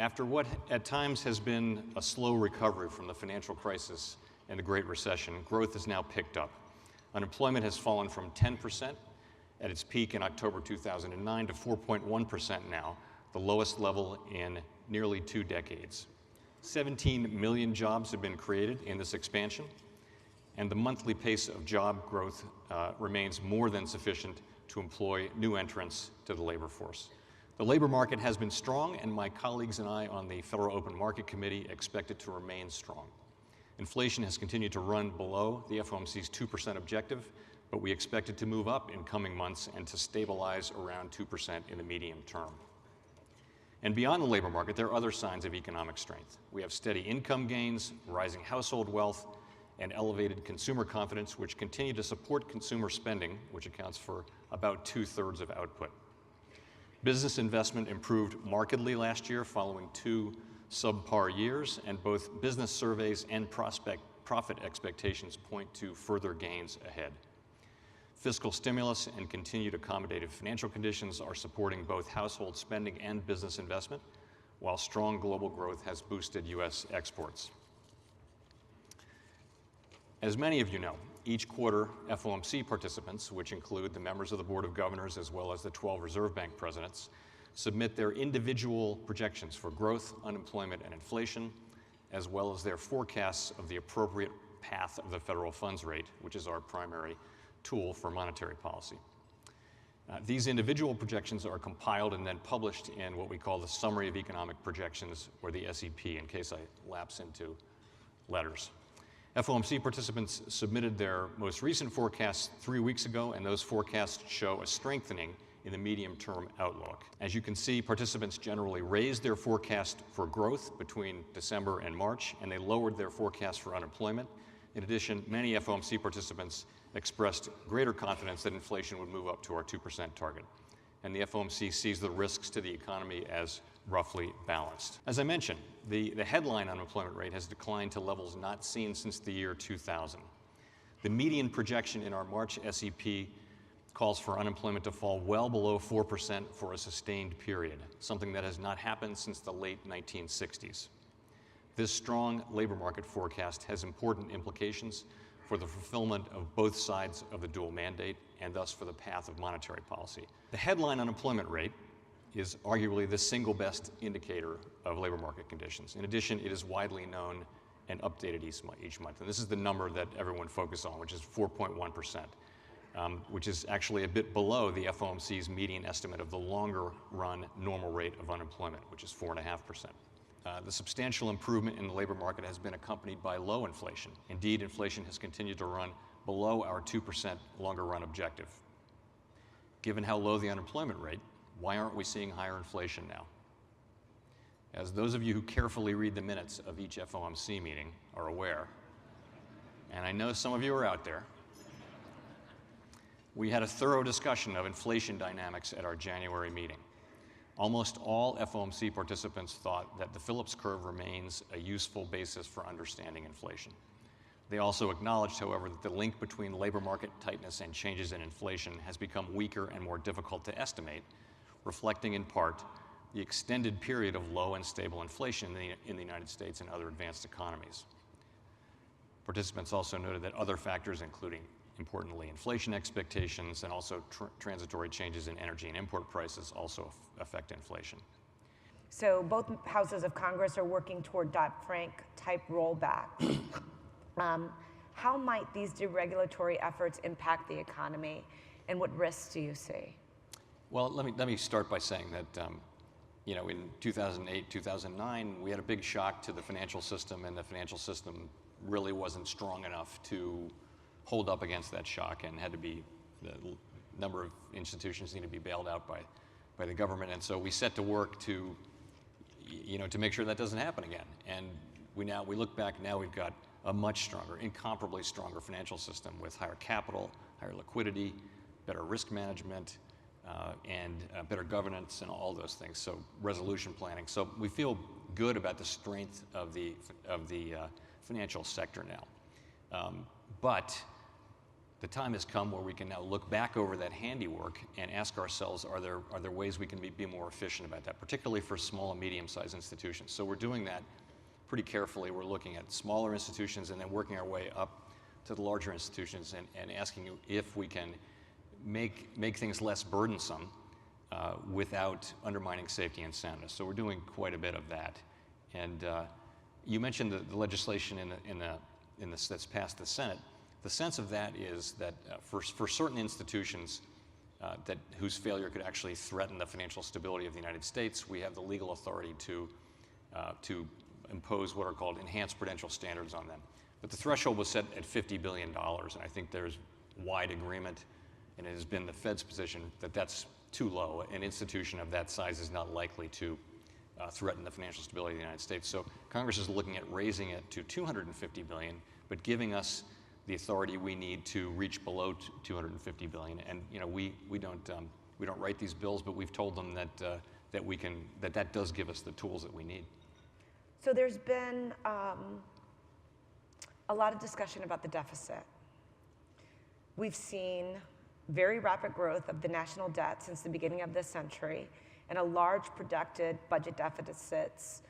After what at times has been a slow recovery from the financial crisis and the Great Recession, growth has now picked up. Unemployment has fallen from 10% at its peak in October 2009 to 4.1% now, the lowest level in nearly 2 decades. 17 million jobs have been created in this expansion, and the monthly pace of job growth remains more than sufficient to employ new entrants to the labor force. The labor market has been strong, and my colleagues and I on the Federal Open Market Committee expect it to remain strong. Inflation has continued to run below the FOMC's 2% objective, but we expect it to move up in coming months and to stabilize around 2% in the medium term. And beyond the labor market, there are other signs of economic strength. We have steady income gains, rising household wealth, and elevated consumer confidence, which continue to support consumer spending, which accounts for about 2/3 of output. Business investment improved markedly last year following 2 subpar years, and both business surveys and profit expectations point to further gains ahead. Fiscal stimulus and continued accommodative financial conditions are supporting both household spending and business investment, while strong global growth has boosted U.S. exports. As many of you know, each quarter FOMC participants, which include the members of the Board of Governors as well as the 12 Reserve Bank presidents, submit their individual projections for growth, unemployment, and inflation, as well as their forecasts of the appropriate path of the federal funds rate, which is our primary tool for monetary policy. These individual projections are compiled and then published in what we call the Summary of Economic Projections, or the SEP, in case I lapse into letters. FOMC participants submitted their most recent forecasts 3 weeks ago, and those forecasts show a strengthening in the medium-term outlook. As you can see, participants generally raised their forecast for growth between December and March, and they lowered their forecast for unemployment. In addition, many FOMC participants expressed greater confidence that inflation would move up to our 2% target. And the FOMC sees the risks to the economy as roughly balanced. As I mentioned, the headline unemployment rate has declined to levels not seen since the year 2000. The median projection in our March SEP calls for unemployment to fall well below 4% for a sustained period, something that has not happened since the late 1960s. This strong labor market forecast has important implications for the fulfillment of both sides of the dual mandate and thus for the path of monetary policy. The headline unemployment rate is arguably the single best indicator of labor market conditions. In addition, it is widely known and updated each month. And this is the number that everyone focuses on, which is 4.1%, which is actually a bit below the FOMC's median estimate of the longer run normal rate of unemployment, which is 4.5%. The substantial improvement in the labor market has been accompanied by low inflation. Indeed, inflation has continued to run below our 2% longer run objective. Given how low the unemployment rate, why aren't we seeing higher inflation now? As those of you who carefully read the minutes of each FOMC meeting are aware, and I know some of you are out there, we had a thorough discussion of inflation dynamics at our January meeting. Almost all FOMC participants thought that the Phillips curve remains a useful basis for understanding inflation. They also acknowledged, however, that the link between labor market tightness and changes in inflation has become weaker and more difficult to estimate, reflecting in part the extended period of low and stable inflation in the United States and other advanced economies. Participants also noted that other factors, including, importantly, inflation expectations and also transitory changes in energy and import prices, also affect inflation. So both houses of Congress are working toward Dodd-Frank type rollback. How might these deregulatory efforts impact the economy, and what risks do you see? Well, let me start by saying that in 2008, 2009, we had a big shock to the financial system, and the financial system really wasn't strong enough to hold up against that shock, and the number of institutions need to be bailed out by the government. And so we set to work to make sure that doesn't happen again. And we look back now, we've got a much stronger, incomparably stronger financial system with higher capital, higher liquidity, better risk management, and better governance and all those things. So resolution planning. So we feel good about the strength of the financial sector now. But the time has come where we can now look back over that handiwork and ask ourselves, are there ways we can be more efficient about that, particularly for small and medium-sized institutions. So we're doing that pretty carefully. We're looking at smaller institutions and then working our way up to the larger institutions and asking if we can make things less burdensome without undermining safety and soundness. So we're doing quite a bit of that. And you mentioned the legislation that's passed the Senate. The sense of that is that for certain institutions whose failure could actually threaten the financial stability of the United States, we have the legal authority to impose what are called enhanced prudential standards on them. But the threshold was set at $50 billion, and I think there's wide agreement, and it has been the Fed's position that that's too low. An institution of that size is not likely to threaten the financial stability of the United States. So Congress is looking at raising it to $250 billion, but giving us the authority we need to reach below $250 billion. And we don't write these bills, but we've told them that does give us the tools that we need. So there's been a lot of discussion about the deficit. We've seen very rapid growth of the national debt since the beginning of this century, and a large projected budget deficits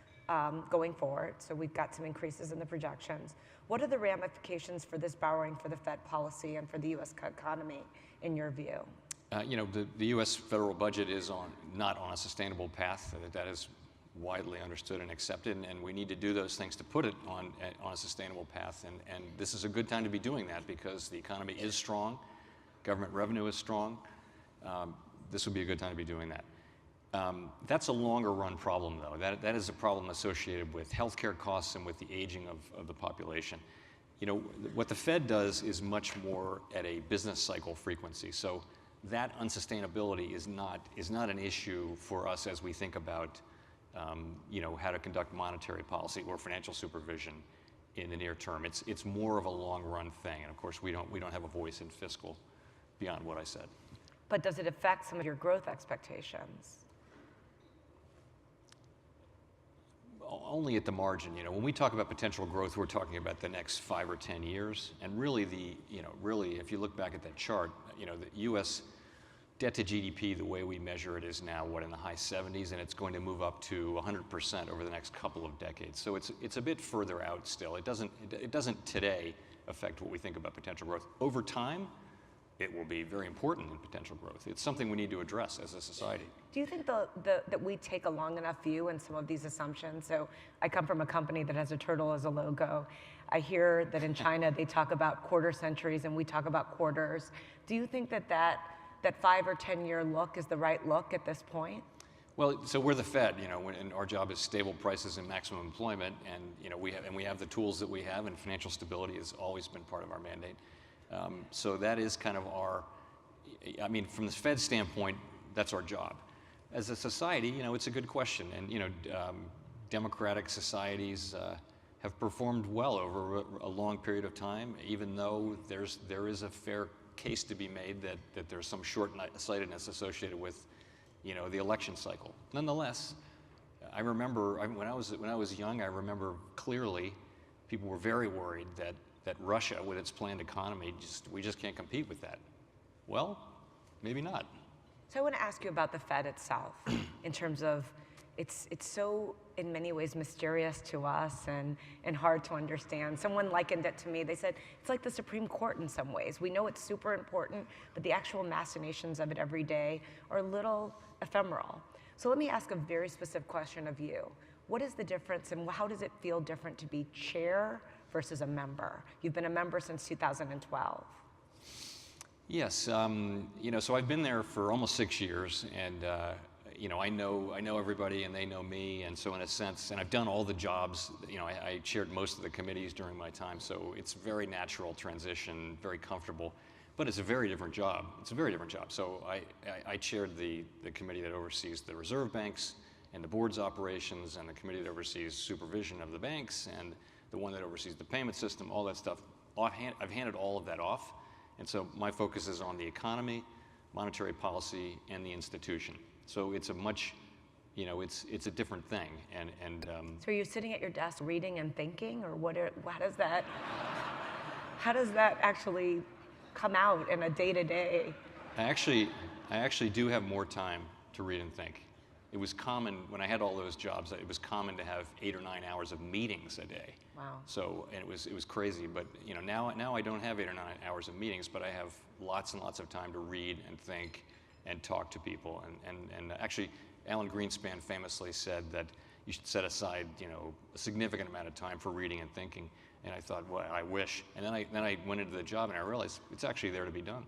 going forward. So we've got some increases in the projections. What are the ramifications for this borrowing for the Fed policy and for the U.S. economy, in your view? The U.S. federal budget is not on a sustainable path. That is widely understood and accepted, and we need to do those things to put it on a sustainable path. And this is a good time to be doing that because the economy is strong, government revenue is strong. This would be a good time to be doing that. That's a longer run problem, though. That is a problem associated with healthcare costs and with the aging of the population. What the Fed does is much more at a business cycle frequency. So that unsustainability is not an issue for us as we think about how to conduct monetary policy or financial supervision in the near term. It's more of a long run thing, and of course we don't have a voice in fiscal beyond what I said. But does it affect some of your growth expectations? Only at the margin. When we talk about potential growth, we're talking about the next 5 or 10 years. And really, if you look back at that chart, the U.S. debt to GDP, the way we measure it, is now in the high 70s, and it's going to move up to 100% over the next couple of decades. So it's a bit further out still. It doesn't today affect what we think about potential growth. Over time, it will be very important in potential growth. It's something we need to address as a society. Do you think that we take a long enough view in some of these assumptions? So I come from a company that has a turtle as a logo. I hear that in China they talk about quarter centuries and we talk about quarters. Do you think that 5 or 10 year look is the right look at this point? Well, so we're the Fed, and our job is stable prices and maximum employment, and we have the tools that we have, and financial stability has always been part of our mandate. So that is kind of from the Fed standpoint, that's our job. As a society, it's a good question, and democratic societies have performed well over a long period of time, even though there is a fair case to be made that there's some short-sightedness associated with, the election cycle. Nonetheless, I remember when I was young, I remember clearly people were very worried that Russia, with its planned economy, we just can't compete with that. Well, maybe not. So I want to ask you about the Fed itself, in terms of it's so in many ways mysterious to us and hard to understand. Someone likened it to me. They said it's like the Supreme Court in some ways. We know it's super important, but the actual machinations of it every day are a little ephemeral. So let me ask a very specific question of you. What is the difference, and how does it feel different to be chair versus a member? You've been a member since 2012. Yes, so I've been there for almost 6 years, and I know everybody, and they know me, and so in a sense, and I've done all the jobs. I chaired most of the committees during my time, so it's a very natural transition, very comfortable, but it's a very different job. So I chaired the committee that oversees the reserve banks and the board's operations, and the committee that oversees supervision of the banks, and the one that oversees the payment system, all that stuff. I've handed all of that off, and so my focus is on the economy, monetary policy, and the institution. So it's a much, it's a different thing. So are you sitting at your desk reading and thinking, or how does that actually come out in a day-to-day? I actually do have more time to read and think. It was common, when I had all those jobs, it was common to have 8 or 9 hours of meetings a day. Wow. So, and it was crazy, but you know, now I don't have 8 or 9 hours of meetings, but I have lots and lots of time to read and think and talk to people. And actually, Alan Greenspan famously said that you should set aside, you know, a significant amount of time for reading and thinking. And I thought, well, I wish. And then I went into the job and I realized it's actually there to be done.